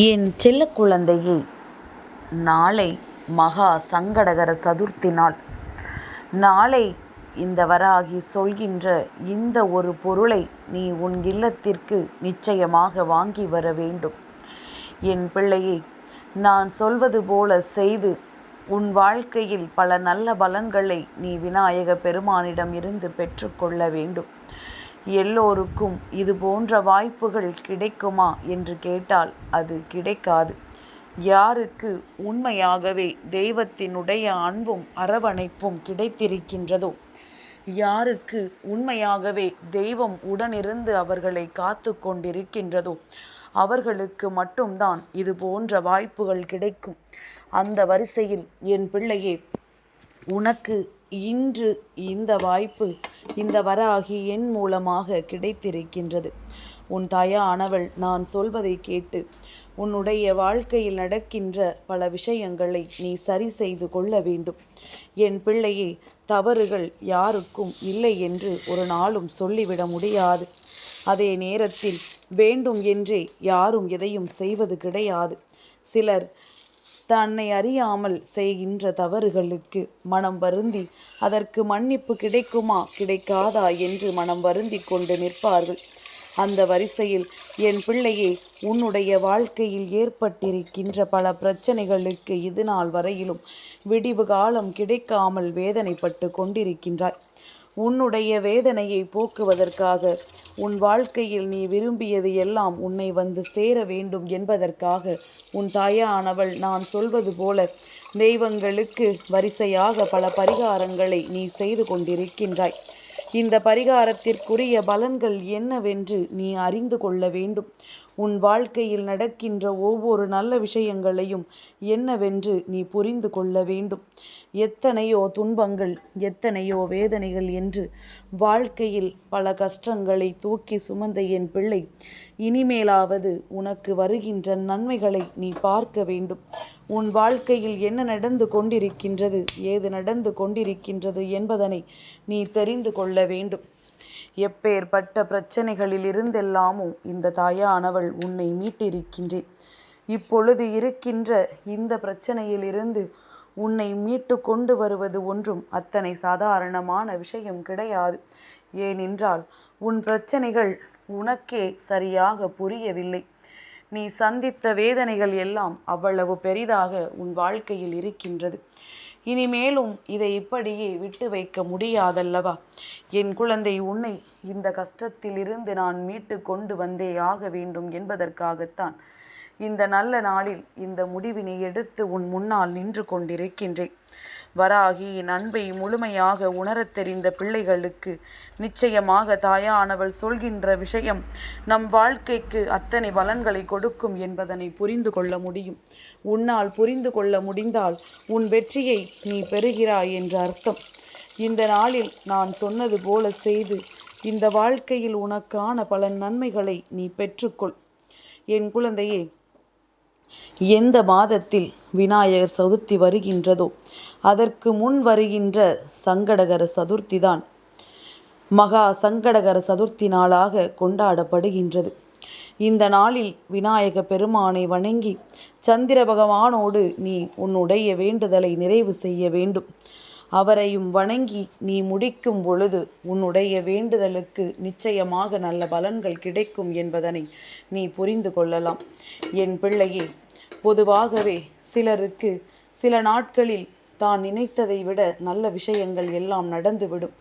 என் செல்ல குழந்தையே, நாளை மகா சங்கடகர சதுர்த்தி நாள். நாளை இந்த வராகி சொல்கின்ற இந்த ஒரு பொருளை நீ உன் இல்லத்திற்கு நிச்சயமாக வாங்கி வர வேண்டும். என் பிள்ளையே, நான் சொல்வது போல செய்து உன் வாழ்க்கையில் பல நல்ல பலன்களை நீ விநாயக பெருமானிடம் இருந்து பெற்றுக்கொள்ள வேண்டும். எல்லோருக்கும் இது போன்ற வாய்ப்புகள் கிடைக்குமா என்று கேட்டால் அது கிடைக்காது. யாருக்கு உண்மையாகவே தெய்வத்தினுடைய அன்பும் அரவணைப்பும் கிடைத்திருக்கின்றதோ, யாருக்கு உண்மையாகவே தெய்வம் உடனிருந்து அவர்களை காத்து கொண்டிருக்கின்றதோ அவர்களுக்கு மட்டும்தான் இது போன்ற வாய்ப்புகள் கிடைக்கும். அந்த வரிசையில் என் பிள்ளையே, உனக்கு இன்று இந்த வாய்ப்பு இந்த வராகி என் மூலமாக கிடைத்திருக்கின்றது. உன் தாயானவள் நான் சொல்வதை கேட்டு உன்னுடைய வாழ்க்கையில் நடக்கின்ற பல விஷயங்களை நீ சரி செய்து கொள்ள வேண்டும். என் பிள்ளையே, தவறுகள் யாருக்கும் இல்லை என்று ஒரு நாளும் சொல்லிவிட முடியாது. அதே நேரத்தில் வேண்டும் என்றே யாரும் எதையும் செய்வது கிடையாது. சிலர் தன்னை அறியாமல் செய்கின்ற தவறுகளுக்கு மனம் வருந்தி அதற்கு மன்னிப்பு கிடைக்குமா கிடைக்காதா என்று மனம் வருந்தி கொண்டு நிற்பார்கள். அந்த வரிசையில் என் பிள்ளையே, உன்னுடைய வாழ்க்கையில் ஏற்பட்டிருக்கின்ற பல பிரச்சனைகளுக்கு இது நாள் வரையிலும் விடிவு காலம் கிடைக்காமல் வேதனைப்பட்டு கொண்டிருக்கின்றாய். உன்னுடைய வேதனையை போக்குவதற்காக, உன் வாழ்க்கையில் நீ விரும்பியது எல்லாம் உன்னை வந்து சேர வேண்டும் என்பதற்காக உன் தாயானவள் நான் சொல்வது போல தெய்வங்களுக்கு வரிசையாக பல பரிகாரங்களை நீ செய்து கொண்டிருக்கின்றாய். இந்த பரிகாரத்திற்குரிய பலன்கள் என்னவென்று நீ அறிந்து கொள்ள வேண்டும். உன் வாழ்க்கையில் நடக்கின்ற ஒவ்வொரு நல்ல விஷயங்களையும் என்னவென்று நீ புரிந்து கொள்ள வேண்டும். எத்தனையோ துன்பங்கள், எத்தனையோ வேதனைகள் என்று வாழ்க்கையில் பல கஷ்டங்களை தூக்கி சுமந்த என் பிள்ளை, இனிமேலாவது உனக்கு வருகின்ற நன்மைகளை நீ பார்க்க வேண்டும். உன் வாழ்க்கையில் என்ன நடந்து கொண்டிருக்கின்றது, ஏது நடந்து கொண்டிருக்கின்றது என்பதனை நீ தெரிந்து கொள்ள வேண்டும். எப்பேற்பட்ட பிரச்சனைகளில் இருந்தெல்லாமோ இந்த தாயானவள் உன்னை மீட்டிருக்கின்றேன். இப்பொழுது இருக்கின்ற இந்த பிரச்சனையிலிருந்து உன்னை மீட்டு கொண்டு வருவது ஒன்றும் அத்தனை சாதாரணமான விஷயம் கிடையாது. ஏனென்றால் உன் பிரச்சனைகள் உனக்கே சரியாக புரியவில்லை. நீ சந்தித்த வேதனைகள் எல்லாம் அவ்வளவு பெரிதாக உன் வாழ்க்கையில் இருக்கின்றது. இனிமேலும் இதை இப்படியே விட்டு வைக்க முடியாதல்லவா? என் குழந்தை, உன்னை இந்த கஷ்டத்திலிருந்து நான் மீட்டு கொண்டு வந்தே ஆக வேண்டும் என்பதற்காகத்தான் இந்த நல்ல நாளில் இந்த முடிவினை எடுத்து உன் முன்னால் நின்று கொண்டிருக்கின்றேன். வராகியின் அன்பை முழுமையாக உணரத் தெரிந்த பிள்ளைகளுக்கு நிச்சயமாக தாயானவள் சொல்கின்ற விஷயம் நம் வாழ்க்கைக்கு அத்தனை பலன்களை கொடுக்கும் என்பதனை புரிந்து கொள்ள முடியும். உன்னால் புரிந்து கொள்ள முடிந்தால் உன் வெற்றியை நீ பெறுகிறாய் என்ற அர்த்தம். இந்த நாளில் நான் சொன்னது போல செய்து இந்த வாழ்க்கையில் உனக்கான பல நன்மைகளை நீ பெற்றுக்கொள். என் குழந்தையே, எந்த மாதத்தில் விநாயகர் சதுர்த்தி வருகின்றதோ அதற்கு முன் வருகின்ற சங்கடகர சதுர்த்தி தான் மகா சங்கடகர சதுர்த்தி நாளாக கொண்டாடப்படுகின்றது. இந்த நாளில் விநாயக பெருமானை வணங்கி சந்திர பகவானோடு நீ உன்னுடைய வேண்டுதலை நிறைவு செய்ய வேண்டும். அவரையும் வணங்கி நீ முடிக்கும் பொழுது உன்னுடைய வேண்டுதலுக்கு நிச்சயமாக நல்ல பலன்கள் கிடைக்கும் என்பதனை நீ புரிந்து கொள்ளலாம். என் பிள்ளையே, பொதுவாகவே சிலருக்கு சில நாட்களில் தான் நினைத்ததை விட நல்ல விஷயங்கள் எல்லாம் நடந்துவிடும்.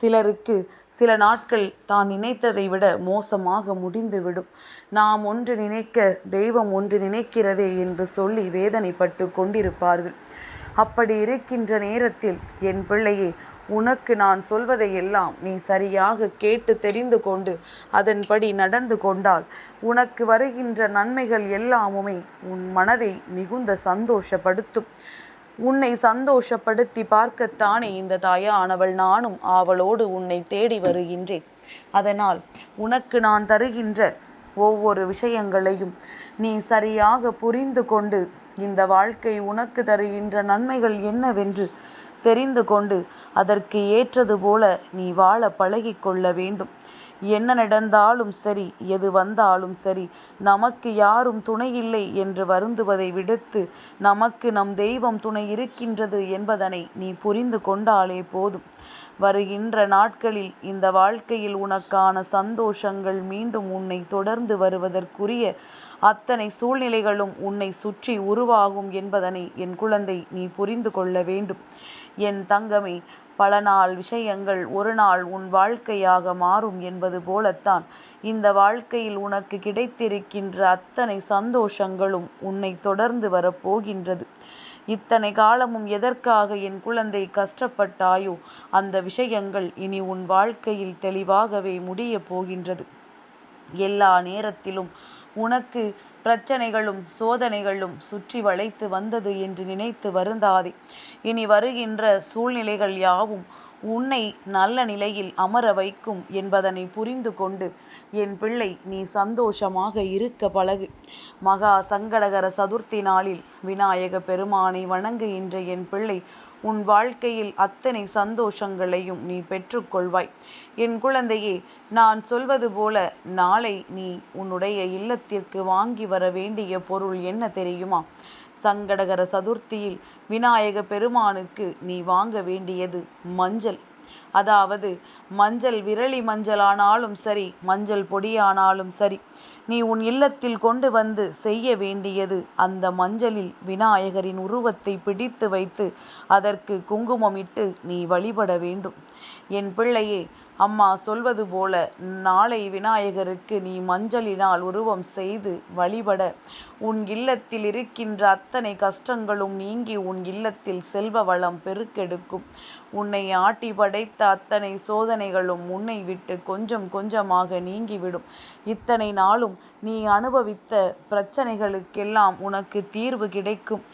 சிலருக்கு சில நாட்கள் தான் நினைத்ததை விட மோசமாக முடிந்துவிடும். நாம் ஒன்று நினைக்க தெய்வம் ஒன்று நினைக்கிறதே என்று சொல்லி வேதனைப்பட்டு கொண்டிருப்பார்கள். அப்படி இருக்கின்ற நேரத்தில் என் பிள்ளையே, உனக்கு நான் சொல்வதையெல்லாம் நீ சரியாக கேட்டு தெரிந்து கொண்டு அதன்படி நடந்து கொண்டால் உனக்கு வருகின்ற நன்மைகள் எல்லாமுமே உன் மனதை மிகுந்த சந்தோஷப்படுத்தும். உன்னை சந்தோஷப்படுத்தி பார்க்கத்தானே இந்த தாயானவள் நானும் ஆவலோடு உன்னை தேடி வருகின்றேன். அதனால் உனக்கு நான் தருகின்ற ஒவ்வொரு விஷயங்களையும் நீ சரியாக புரிந்து கொண்டு இந்த வாழ்க்கை உனக்கு தருகின்ற நன்மைகள் என்னவென்று தெரிந்து கொண்டு அதற்கு ஏற்றது போல நீ வாழ பழகி கொள்ள வேண்டும். என்ன நடந்தாலும் சரி, எது வந்தாலும் சரி, நமக்கு யாரும் துணையில்லை என்று வருந்துவதை விடுத்து நமக்கு நம் தெய்வம் துணை இருக்கின்றது என்பதனை நீ புரிந்து கொண்டாலே போதும். வருகின்ற நாட்களில் இந்த வாழ்க்கையில் உனக்கான சந்தோஷங்கள் மீண்டும் உன்னை தொடர்ந்து வருவதற்குரிய அத்தனை சூழ்நிலைகளும் உன்னை சுற்றி உருவாகும் என்பதனை என் குழந்தை நீ புரிந்து கொள்ள வேண்டும். என் தங்கமே, பல நாள் விஷயங்கள் ஒரு நாள் உன் வாழ்க்கையாக மாறும் என்பது போலத்தான் இந்த வாழ்க்கையில் உனக்கு கிடைத்திருக்கின்ற அத்தனை சந்தோஷங்களும் உன்னை தொடர்ந்து வரப்போகின்றது. இத்தனை காலமும் எதற்காக என் குழந்தை கஷ்டப்பட்டாயோ அந்த விஷயங்கள் இனி உன் வாழ்க்கையில் தெளிவாகவே முடியப் போகின்றது. எல்லா நேரத்திலும் உனக்கு பிரச்சனைகளும் சோதனைகளும் சுற்றி வளைத்து வந்தது என்று நினைத்து வருந்தாதே. இனி வருகின்ற சூழ்நிலைகள் யாவும் உன்னை நல்ல நிலையில் அமர வைக்கும் என்பதனை புரிந்து கொண்டு என் பிள்ளை நீ சந்தோஷமாக இருக்க பழகு. மகா சங்கடகர சதுர்த்தி நாளில் விநாயக பெருமானை வணங்குகின்ற என் பிள்ளை உன் வாழ்க்கையில் அத்தனை சந்தோஷங்களையும் நீ பெற்றுக்கொள்வாய். என் குழந்தையே, நான் சொல்வது போல நாளை நீ உன்னுடைய இல்லத்திற்கு வாங்கி வர வேண்டிய பொருள் என்ன தெரியுமா? சங்கடகர சதுர்த்தியில் விநாயக பெருமானுக்கு நீ வாங்க வேண்டியது மஞ்சள். அதாவது மஞ்சள், விரலி மஞ்சளானாலும் சரி, மஞ்சள் பொடியானாலும் சரி, நீ உன் இல்லத்தில் கொண்டு வந்து செய்ய வேண்டியது அந்த மஞ்சளில் விநாயகரின் உருவத்தை பிடித்து வைத்து அதற்கு குங்குமமிட்டு நீ வழிபட வேண்டும். என் பிள்ளையே, அம்மா சொல்வது போல நாளை விநாயகருக்கு நீ மஞ்சளினால் உருவம் செய்து வழிபட உன் இல்லத்தில் இருக்கின்ற அத்தனை கஷ்டங்களும் நீங்கி உன் இல்லத்தில் செல்வ வளம் பெருக்கெடுக்கும். உன்னை ஆட்டி படைத்த அத்தனை சோதனைகளும் உன்னை விட்டு கொஞ்சம் கொஞ்சமாக நீங்கிவிடும். இத்தனை நாளும் நீ அனுபவித்த பிரச்சனைகளுக்கெல்லாம் உனக்கு தீர்வு கிடைக்கும்.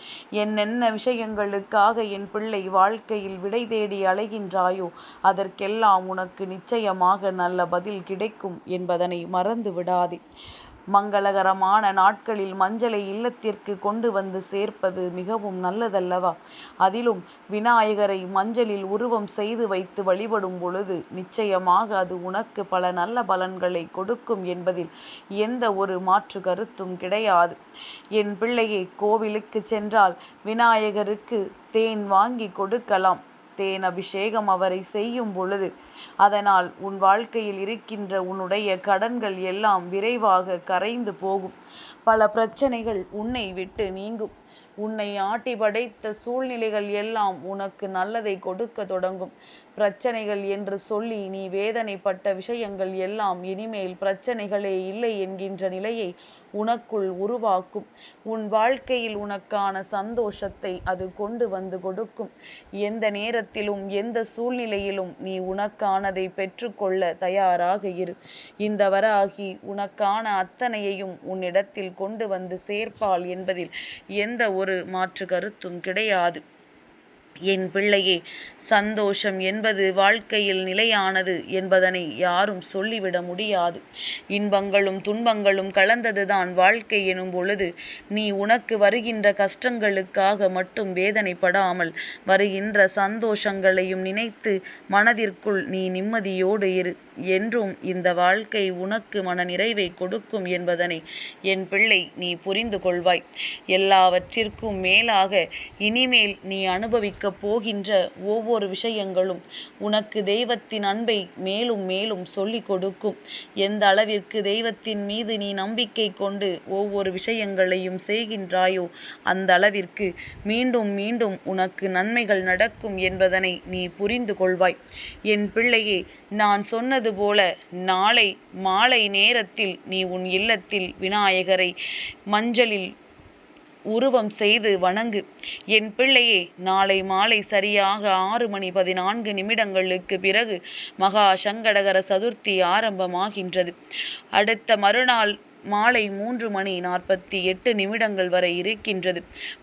என்னென்ன விஷயங்களுக்காக என் பிள்ளை வாழ்க்கையில் விடை தேடி அலைகின்றாயோ அதற்கெல்லாம் உனக்கு நிச்சயமாக நல்ல பதில் கிடைக்கும் என்பதனை மறந்து விடாதே. மங்களகரமான நாட்களில் மஞ்சளை இல்லத்திற்கு கொண்டு வந்து சேர்ப்பது மிகவும் நல்லதல்லவா? அதிலும் விநாயகரை மஞ்சளில் உருவம் செய்து வைத்து வழிபடும் பொழுது நிச்சயமாக அது உனக்கு பல நல்ல பலன்களை கொடுக்கும் என்பதில் எந்த ஒரு மாற்று கருத்தும் கிடையாது. என் பிள்ளையை, கோவிலுக்கு சென்றால் விநாயகருக்கு தேன் வாங்கி கொடுக்கலாம். தேன் அபிஷேகம் அவரை செய்யும் பொழுது அதனால் உன் வாழ்க்கையில் இருக்கின்ற உன்னுடைய கடன்கள் எல்லாம் விரைவாக கரைந்து போகும். பல பிரச்சனைகள் உன்னை விட்டு நீங்கும். உன்னை ஆட்டி படைத்த சூழ்நிலைகள் எல்லாம் உனக்கு நல்லதை கொடுக்க தொடங்கும். பிரச்சனைகள் என்று சொல்லி நீ வேதனைப்பட்ட விஷயங்கள் எல்லாம் இனிமேல் பிரச்சனைகளே இல்லை என்கின்ற நிலையை உனக்குள் உருவாக்கும். உன் வாழ்க்கையில் உனக்கான சந்தோஷத்தை அது கொண்டு வந்து கொடுக்கும். எந்த நேரத்திலும் எந்த சூழ்நிலையிலும் நீ உனக்கானதை பெற்றுக்கொள்ள தயாராக இரு. இந்த வராகி உனக்கான அத்தனையையும் உன்னிடத்தில் கொண்டு வந்து சேர்ப்பாள் என்பதில் எந்த ஒரு மாற்று கருத்தும் கிடையாது. என் பிள்ளையே, சந்தோஷம் என்பது வாழ்க்கையில் நிலையானது என்பதனை யாரும் சொல்லிவிட முடியாது. இன்பங்களும் துன்பங்களும் கலந்ததுதான் வாழ்க்கை எனும் பொழுது நீ உனக்கு வருகின்ற கஷ்டங்களுக்காக மட்டும் வேதனைப்படாமல் வருகின்ற சந்தோஷங்களையும் நினைத்து மனதிற்குள் நீ நிம்மதியோடு இரு. என்றும் இந்த வாழ்க்கை உனக்கு மன நிறைவை கொடுக்கும் என்பதனை என் பிள்ளை நீ புரிந்து கொள்வாய். எல்லாவற்றிற்கும் மேலாக இனிமேல் நீ அனுபவிக்க போகின்ற ஒவ்வொரு விஷயங்களும் உனக்கு தெய்வத்தின் அன்பை மேலும் மேலும் சொல்லிக் கொடுக்கும். எந்த அளவிற்கு தெய்வத்தின் மீது நீ நம்பிக்கை கொண்டு ஒவ்வொரு விஷயங்களையும் செய்கின்றாயோ அந்த அளவிற்கு மீண்டும் மீண்டும் உனக்கு நன்மைகள் நடக்கும் என்பதனை நீ புரிந்து கொள்வாய். என் பிள்ளையே, நான் சொன்னது போல நாளை மாலை நேரத்தில் நீ உன் இல்லத்தில் விநாயகரை மஞ்சளில் உருவம் செய்து வணங்கு. என் பிள்ளையே, நாளை மாலை சரியாக 6:14 பிறகு மகா சங்கடகர சதுர்த்தி ஆரம்பமாகின்றது. அடுத்த மறுநாள் மாலை 3:48 வரை இருக்கின்றது.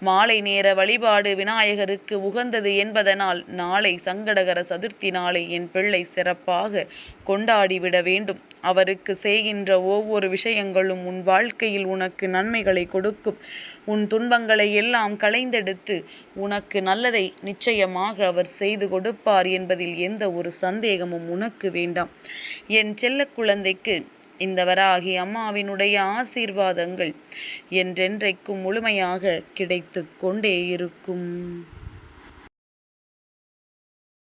மாலை நேர வழிபாடு விநாயகருக்கு உகந்தது என்பதனால் நாளை சங்கடகர சதுர்த்தி நாளை என் பிள்ளை சிறப்பாக கொண்டாடிவிட வேண்டும். அவருக்கு செய்கின்ற ஒவ்வொரு விஷயங்களும் உன் வாழ்க்கையில் உனக்கு நன்மைகளை கொடுக்கும். உன் துன்பங்களை எல்லாம் களைந்தெடுத்து உனக்கு நல்லதை நிச்சயமாக அவர் செய்து கொடுப்பார் என்பதில் எந்த ஒரு சந்தேகமும் உனக்கு வேண்டாம். என் செல்ல குழந்தைக்கு இந்த வராகி அம்மாவினுடைய ஆசீர்வாதங்கள் என்றென்றைக்கும் முழுமையாக கிடைத்து கொண்டே இருக்கும்.